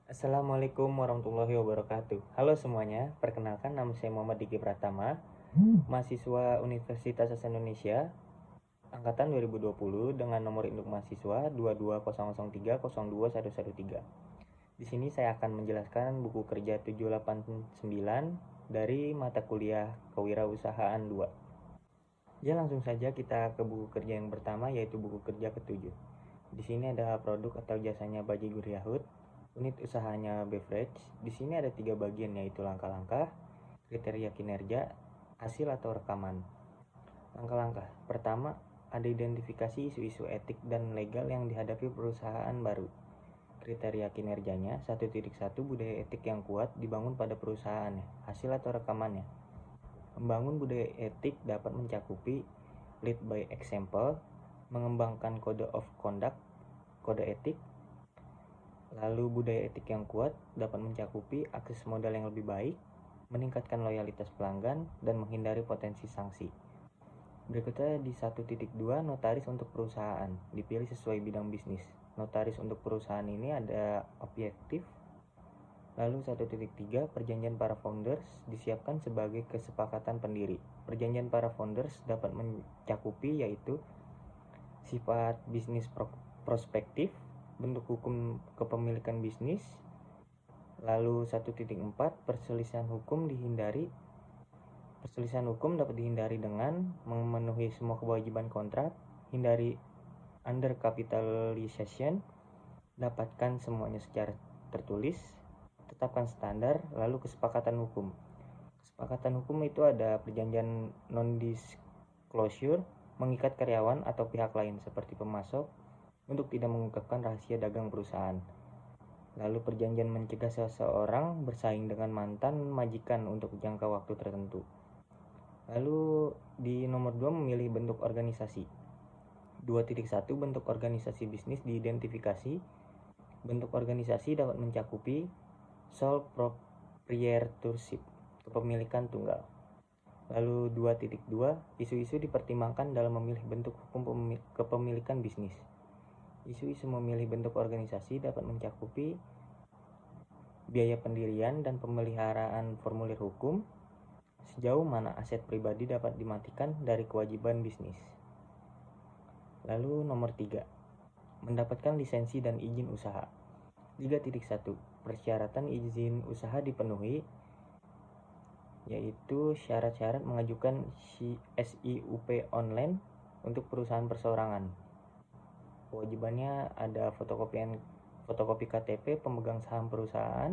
Assalamualaikum warahmatullahi wabarakatuh. Halo semuanya, perkenalkan nama saya Muhammad Diki Pratama, mahasiswa Universitas Hasan Indonesia, angkatan 2020 dengan nomor induk mahasiswa 22003021113. Di sini saya akan menjelaskan buku kerja 789 dari mata kuliah Kewirausahaan 2. Ya, langsung saja kita ke buku kerja yang pertama, yaitu buku kerja ke-7. Di sini ada produk atau jasanya Bajigur Yahut, unit usahanya beverage. Di sini ada 3 bagian, yaitu langkah-langkah, kriteria kinerja, hasil atau rekaman. Langkah-langkah pertama, ada identifikasi isu-isu etik dan legal yang dihadapi perusahaan baru. Kriteria kinerjanya 1.1 budaya etik yang kuat dibangun pada perusahaannya. Hasil atau rekamannya, membangun budaya etik dapat mencakupi lead by example, mengembangkan code of conduct, kode etik. Lalu budaya etik yang kuat dapat mencakupi akses modal yang lebih baik, meningkatkan loyalitas pelanggan, dan menghindari potensi sanksi. Berikutnya di 1.2, notaris untuk perusahaan, dipilih sesuai bidang bisnis. Notaris untuk perusahaan ini ada objektif. Lalu 1.3, perjanjian para founders disiapkan sebagai kesepakatan pendiri. Perjanjian para founders dapat mencakupi yaitu sifat bisnis prospektif, bentuk hukum kepemilikan bisnis. Lalu 1.4, perselisihan hukum dihindari. Perselisihan hukum dapat dihindari dengan memenuhi semua kewajiban kontrak, hindari undercapitalization, dapatkan semuanya secara tertulis, tetapkan standar. Lalu kesepakatan hukum. Kesepakatan hukum itu ada perjanjian non-disclosure, mengikat karyawan atau pihak lain seperti pemasok untuk tidak mengungkapkan rahasia dagang perusahaan. Lalu perjanjian mencegah seseorang bersaing dengan mantan majikan untuk jangka waktu tertentu. Lalu di nomor 2, memilih bentuk organisasi. 2.1, bentuk organisasi bisnis diidentifikasi. Bentuk organisasi dapat mencakupi sole proprietorship, kepemilikan tunggal. Lalu 2.2, isu-isu dipertimbangkan dalam memilih bentuk hukum kepemilikan bisnis. Isu-isu memilih bentuk organisasi dapat mencakupi biaya pendirian dan pemeliharaan formulir hukum, sejauh mana aset pribadi dapat dimatikan dari kewajiban bisnis. Lalu nomor 3, mendapatkan lisensi dan izin usaha. 3.1, persyaratan izin usaha dipenuhi, yaitu syarat-syarat mengajukan SIUP online untuk perusahaan perseorangan. Kewajibannya ada fotokopi KTP pemegang saham perusahaan,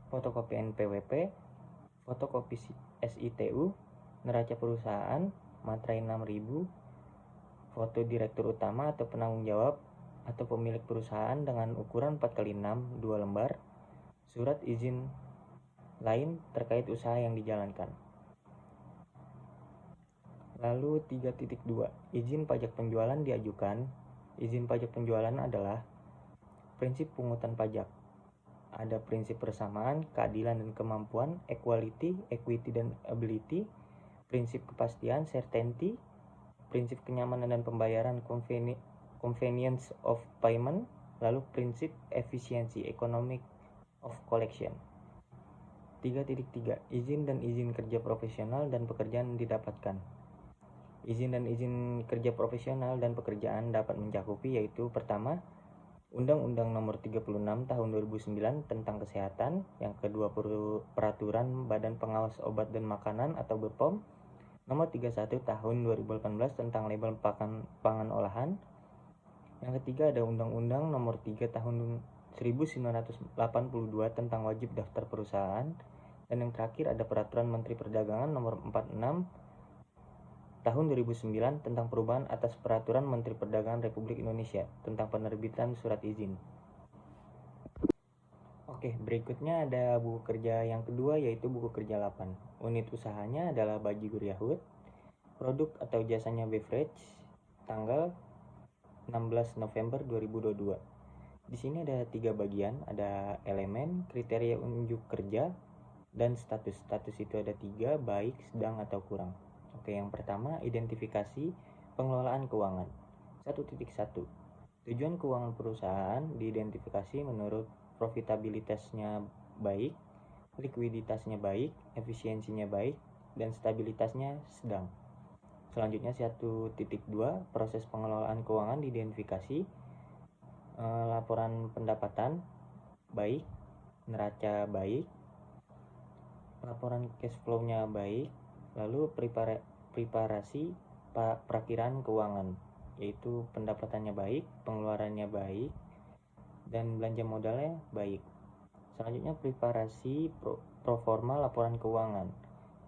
fotokopi NPWP, fotokopi SITU, neraca perusahaan, materai 6000, foto direktur utama atau penanggung jawab atau pemilik perusahaan dengan ukuran 4x6 2 lembar, surat izin lain terkait usaha yang dijalankan. Lalu 3.2, izin pajak penjualan diajukan. Izin pajak penjualan adalah prinsip pungutan pajak. Ada prinsip persamaan, keadilan dan kemampuan, equality, equity dan ability, prinsip kepastian, certainty, prinsip kenyamanan dan pembayaran, convenience of payment, lalu prinsip efisiensi, economic of collection. 3.3, izin dan izin kerja profesional dan pekerjaan didapatkan. Izin dan izin kerja profesional dan pekerjaan dapat mencakupi yaitu pertama, Undang-Undang Nomor 36 Tahun 2009 tentang Kesehatan. Yang kedua, Peraturan Badan Pengawas Obat dan Makanan atau BPOM Nomor 31 Tahun 2018 tentang label pangan olahan. Yang ketiga, ada Undang-Undang Nomor 3 Tahun 1982 tentang wajib daftar perusahaan. Dan yang terakhir, ada Peraturan Menteri Perdagangan Nomor 46 Tahun 2009 tentang perubahan atas Peraturan Menteri Perdagangan Republik Indonesia tentang penerbitan surat izin. Oke, berikutnya ada buku kerja yang kedua, yaitu buku kerja 8. Unit usahanya adalah Bajigur Yahut. Produk atau jasanya beverage. Tanggal 16 November 2022. Di sini ada 3 bagian, ada elemen, kriteria unjuk kerja, dan status. Status itu ada 3, baik, sedang, atau kurang. Oke, yang pertama, identifikasi pengelolaan keuangan. 1.1, tujuan keuangan perusahaan diidentifikasi menurut profitabilitasnya baik, likuiditasnya baik, efisiensinya baik, dan stabilitasnya sedang. Selanjutnya 1.2, proses pengelolaan keuangan diidentifikasi. Laporan pendapatan baik, neraca baik, laporan cash flow-nya baik, lalu preparasi perakiraan keuangan, yaitu pendapatannya baik, pengeluarannya baik, dan belanja modalnya baik. Selanjutnya preparasi proforma laporan keuangan.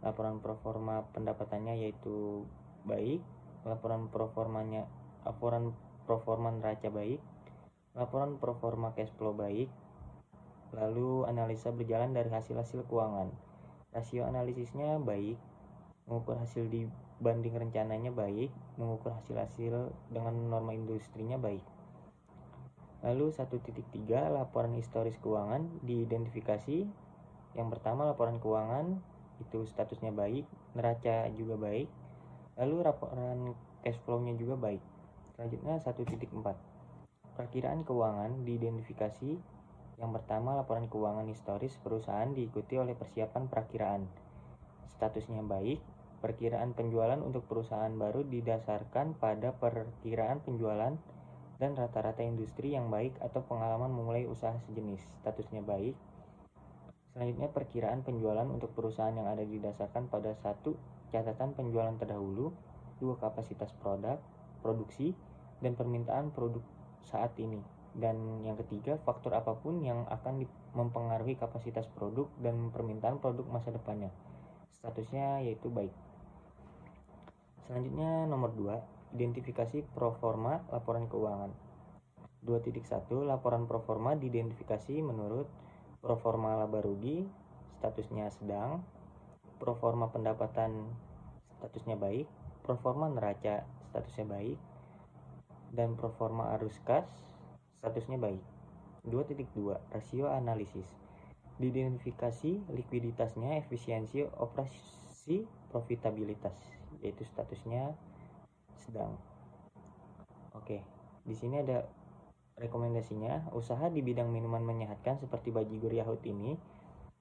Laporan proforma pendapatannya yaitu baik, laporan proforma neraca baik, laporan proforma cash flow baik, lalu analisa berjalan dari hasil-hasil keuangan. Rasio analisisnya baik, mengukur hasil dibanding rencananya baik, mengukur hasil-hasil dengan norma industrinya baik. Lalu 1.3, laporan historis keuangan diidentifikasi. Yang pertama, laporan keuangan itu statusnya baik, neraca juga baik, lalu laporan cash flow-nya juga baik. Selanjutnya 1.4, perakiraan keuangan diidentifikasi. Yang pertama, laporan keuangan historis perusahaan diikuti oleh persiapan perakiraan. Statusnya baik, perkiraan penjualan untuk perusahaan baru didasarkan pada perkiraan penjualan dan rata-rata industri yang baik atau pengalaman memulai usaha sejenis. Statusnya baik. Selanjutnya, perkiraan penjualan untuk perusahaan yang ada didasarkan pada 1. Catatan penjualan terdahulu, 2. Kapasitas produksi, dan permintaan produk saat ini. Dan yang ketiga, faktor apapun yang akan mempengaruhi kapasitas produk dan permintaan produk masa depannya. Statusnya yaitu baik. Selanjutnya nomor 2, identifikasi proforma laporan keuangan. 2.1, laporan proforma diidentifikasi menurut proforma laba rugi, statusnya sedang, proforma pendapatan statusnya baik, proforma neraca statusnya baik, dan proforma arus kas statusnya baik. 2.2, rasio analisis diidentifikasi likuiditasnya, efisiensi operasi, profitabilitas, yaitu statusnya sedang. Oke, di sini ada rekomendasinya. Usaha di bidang minuman menyehatkan seperti Bajigur Yahut ini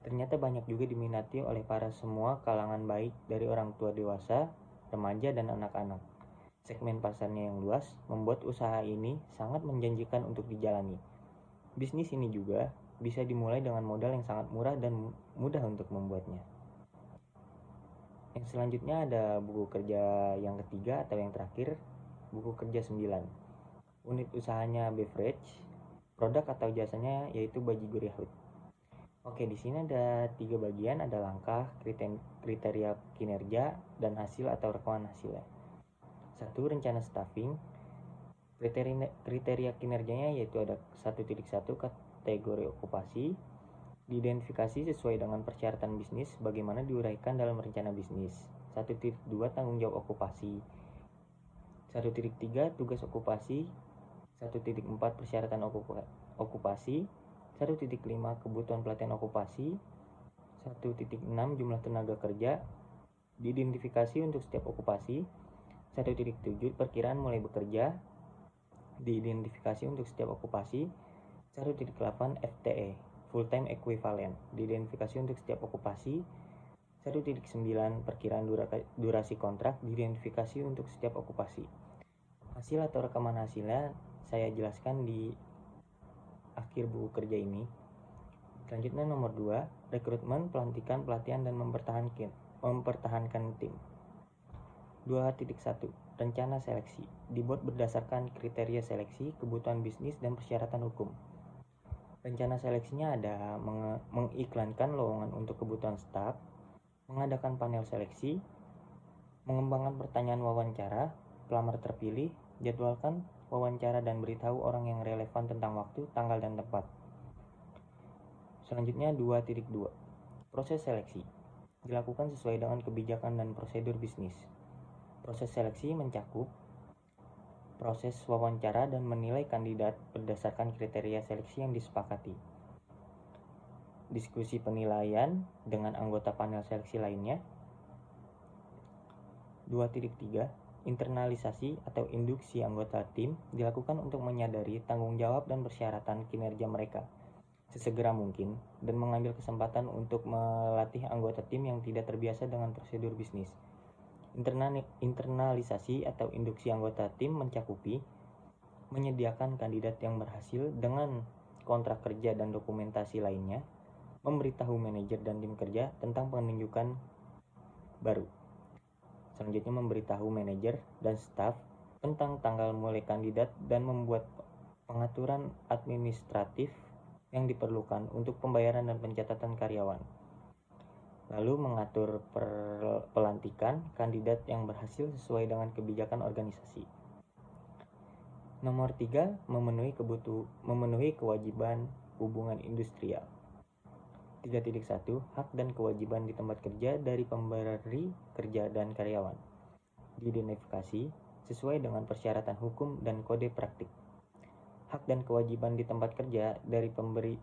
ternyata banyak juga diminati oleh para semua kalangan, baik dari orang tua dewasa, remaja, dan anak-anak. Segmen pasarnya yang luas membuat usaha ini sangat menjanjikan untuk dijalani. Bisnis ini juga bisa dimulai dengan modal yang sangat murah dan mudah untuk membuatnya. Yang selanjutnya ada buku kerja yang ketiga atau yang terakhir, buku kerja 9. Unit usahanya beverage, produk atau jasanya yaitu Bajigur Yahut. Oke, di sini ada 3 bagian, ada langkah, kriteria kinerja, dan hasil atau rekaman hasilnya. 1. Rencana staffing. Kriteria kinerjanya yaitu ada 1.1, kategori okupasi, diidentifikasi sesuai dengan persyaratan bisnis, bagaimana diuraikan dalam rencana bisnis. 1.2, tanggung jawab okupasi. 1.3, tugas okupasi. 1.4, persyaratan okupasi. 1.5, kebutuhan pelatihan okupasi. 1.6, jumlah tenaga kerja diidentifikasi untuk setiap okupasi. 1.7, perkiraan mulai bekerja diidentifikasi untuk setiap okupasi. 1.8, FTE, full time equivalent, diidentifikasi untuk setiap okupasi. 1.9, perkiraan durasi kontrak diidentifikasi untuk setiap okupasi. Hasil atau rekaman hasilnya saya jelaskan di akhir buku kerja ini. Selanjutnya nomor 2, rekrutmen, pelantikan, pelatihan, dan mempertahankan tim. 2.1, rencana seleksi dibuat berdasarkan kriteria seleksi, kebutuhan bisnis, dan persyaratan hukum. Rencana seleksinya ada mengiklankan lowongan untuk kebutuhan staf, mengadakan panel seleksi, mengembangkan pertanyaan wawancara, pelamar terpilih, jadwalkan wawancara dan beritahu orang yang relevan tentang waktu, tanggal, dan tempat. Selanjutnya 2.2, proses seleksi dilakukan sesuai dengan kebijakan dan prosedur bisnis. Proses seleksi mencakup proses wawancara dan menilai kandidat berdasarkan kriteria seleksi yang disepakati. Diskusi penilaian dengan anggota panel seleksi lainnya. 2.3, internalisasi atau induksi anggota tim dilakukan untuk menyadari tanggung jawab dan persyaratan kinerja mereka, sesegera mungkin dan mengambil kesempatan untuk melatih anggota tim yang tidak terbiasa dengan prosedur bisnis. Internalisasi atau induksi anggota tim mencakupi menyediakan kandidat yang berhasil dengan kontrak kerja dan dokumentasi lainnya, memberitahu manajer dan tim kerja tentang penunjukan baru. Selanjutnya memberitahu manajer dan staf tentang tanggal mulai kandidat dan membuat pengaturan administratif yang diperlukan untuk pembayaran dan pencatatan karyawan. Lalu mengatur pelantikan kandidat yang berhasil sesuai dengan kebijakan organisasi. Nomor 3, memenuhi kewajiban hubungan industrial. 3.1 Hak dan kewajiban di tempat kerja dari pemberi kerja dan karyawan. Diidentifikasi sesuai dengan persyaratan hukum dan kode praktik. Hak dan kewajiban di tempat kerja dari pemberi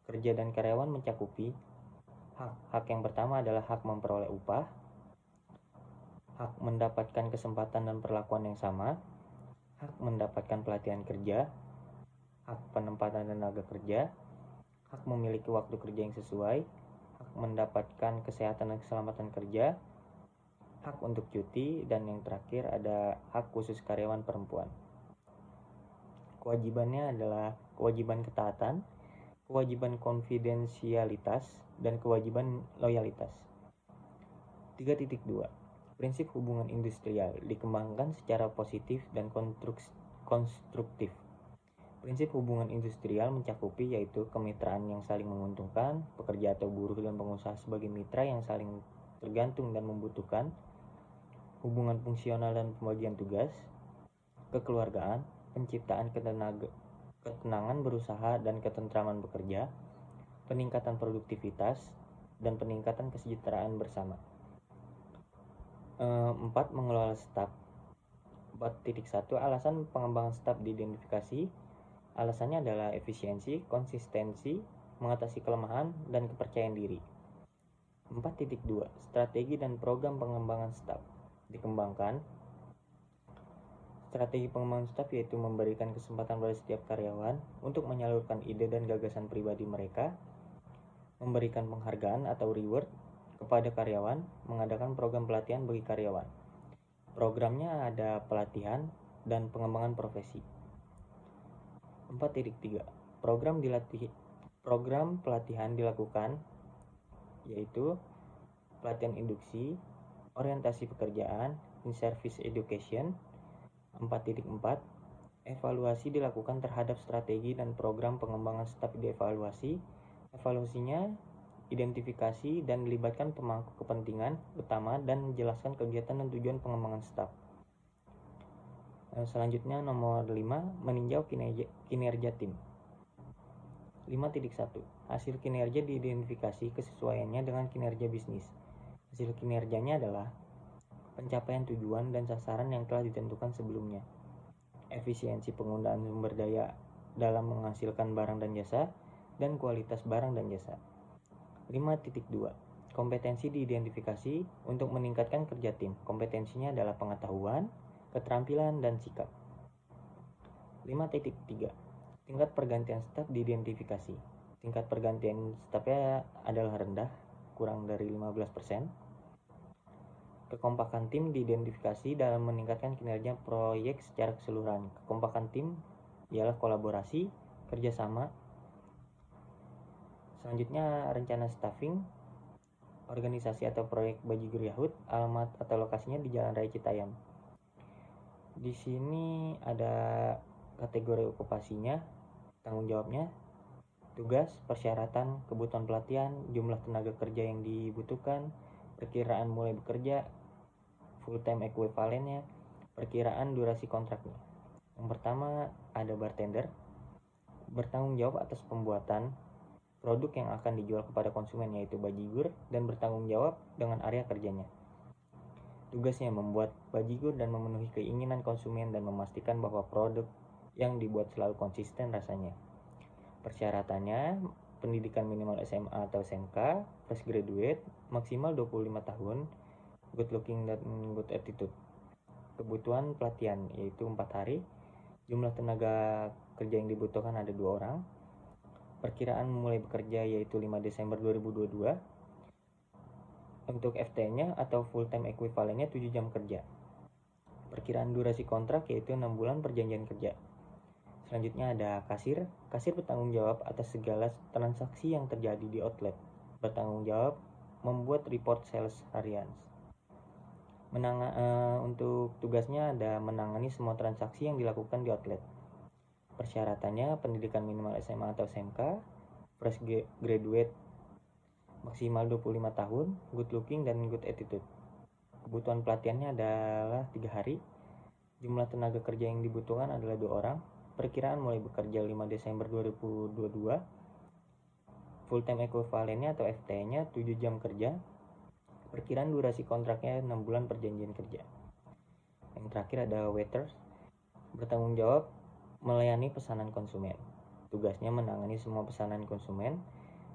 kerja dan karyawan mencakupi hak yang pertama adalah hak memperoleh upah, hak mendapatkan kesempatan dan perlakuan yang sama, hak mendapatkan pelatihan kerja, hak penempatan tenaga kerja, hak memiliki waktu kerja yang sesuai, hak mendapatkan kesehatan dan keselamatan kerja, hak untuk cuti, dan yang terakhir ada hak khusus karyawan perempuan. Kewajibannya adalah kewajiban ketaatan, kewajiban konfidensialitas, dan kewajiban loyalitas. 3.2 Prinsip hubungan industrial dikembangkan secara positif dan konstruktif. Prinsip hubungan industrial mencakupi yaitu kemitraan yang saling menguntungkan, pekerja atau buruh dan pengusaha sebagai mitra yang saling tergantung dan membutuhkan, hubungan fungsional dan pembagian tugas, kekeluargaan, penciptaan ketenangan berusaha dan ketentraman bekerja, peningkatan produktivitas, dan peningkatan kesejahteraan bersama. 4. Mengelola staf. 4.1 Alasan pengembangan staf diidentifikasi. Alasannya adalah efisiensi, konsistensi, mengatasi kelemahan, dan kepercayaan diri. 4.2 Strategi dan program pengembangan staf dikembangkan. Strategi pengembangan staf yaitu memberikan kesempatan pada setiap karyawan untuk menyalurkan ide dan gagasan pribadi mereka, memberikan penghargaan atau reward kepada karyawan, mengadakan program pelatihan bagi karyawan. Programnya ada pelatihan dan pengembangan profesi. 4.3 Program pelatihan dilakukan yaitu pelatihan induksi, orientasi pekerjaan, in-service education. 4.4 Evaluasi dilakukan terhadap strategi dan program pengembangan staf dievaluasi. Evaluasinya identifikasi dan melibatkan pemangku kepentingan utama dan menjelaskan kegiatan dan tujuan pengembangan staf. Selanjutnya nomor 5 meninjau kinerja tim. 5.1 Hasil kinerja diidentifikasi kesesuaiannya dengan kinerja bisnis. Hasil kinerjanya adalah pencapaian tujuan dan sasaran yang telah ditentukan sebelumnya, efisiensi penggunaan sumber daya dalam menghasilkan barang dan jasa, dan kualitas barang dan jasa. 5.2 Kompetensi diidentifikasi untuk meningkatkan kerja tim. Kompetensinya adalah pengetahuan, keterampilan, dan sikap. 5.3 Tingkat pergantian staf diidentifikasi. Tingkat pergantian stafnya adalah rendah, kurang dari 15%. Kekompakan tim diidentifikasi dalam meningkatkan kinerja proyek secara keseluruhan. Kekompakan tim ialah kolaborasi, kerjasama. Selanjutnya rencana staffing, organisasi atau proyek bajigur Yahud, alamat atau lokasinya di Jalan Raya Citayam. Di sini ada kategori okupasinya, tanggung jawabnya, tugas, persyaratan, kebutuhan pelatihan, jumlah tenaga kerja yang dibutuhkan, perkiraan mulai bekerja, full time equivalennya, perkiraan durasi kontraknya. Yang pertama ada bartender, bertanggung jawab atas pembuatan produk yang akan dijual kepada konsumen yaitu bajigur dan bertanggung jawab dengan area kerjanya. Tugasnya membuat bajigur dan memenuhi keinginan konsumen dan memastikan bahwa produk yang dibuat selalu konsisten rasanya. Persyaratannya pendidikan minimal SMA atau SMK, fresh graduate, maksimal 25 tahun, good looking dan good attitude. Kebutuhan pelatihan yaitu 4 hari. Jumlah tenaga kerja yang dibutuhkan ada 2 orang. Perkiraan mulai bekerja yaitu 5 Desember 2022. Untuk FT-nya atau full time equivalennya 7 jam kerja. Perkiraan durasi kontrak yaitu 6 bulan perjanjian kerja. Selanjutnya ada kasir. Kasir bertanggung jawab atas segala transaksi yang terjadi di outlet. Bertanggung jawab membuat report sales harian. Untuk tugasnya ada menangani semua transaksi yang dilakukan di outlet. Persyaratannya pendidikan minimal SMA atau SMK, fresh graduate maksimal 25 tahun, good looking dan good attitude. Kebutuhan pelatihannya adalah 3 hari. Jumlah tenaga kerja yang dibutuhkan adalah 2 orang. Perkiraan mulai bekerja 5 Desember 2022. Full time equivalennya atau FT-nya 7 jam kerja. Perkiraan durasi kontraknya 6 bulan perjanjian kerja. Yang terakhir ada waiters. Bertanggung jawab melayani pesanan konsumen. Tugasnya menangani semua pesanan konsumen.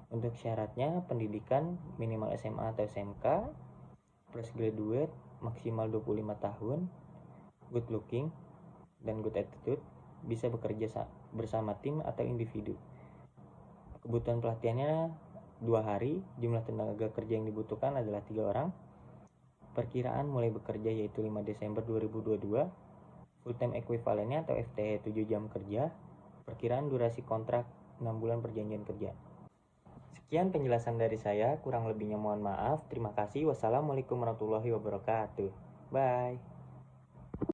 Untuk syaratnya pendidikan minimal SMA atau SMK, fresh graduate maksimal 25 tahun, good looking dan good attitude, bisa bekerja bersama tim atau individu. Kebutuhan pelatihannya 2 hari, jumlah tenaga kerja yang dibutuhkan adalah 3 orang. Perkiraan mulai bekerja yaitu 5 Desember 2022. Full time equivalennya atau FT 7 jam kerja. Perkiraan durasi kontrak 6 bulan perjanjian kerja. Sekian penjelasan dari saya, kurang lebihnya mohon maaf. Terima kasih. Wassalamualaikum warahmatullahi wabarakatuh. Bye.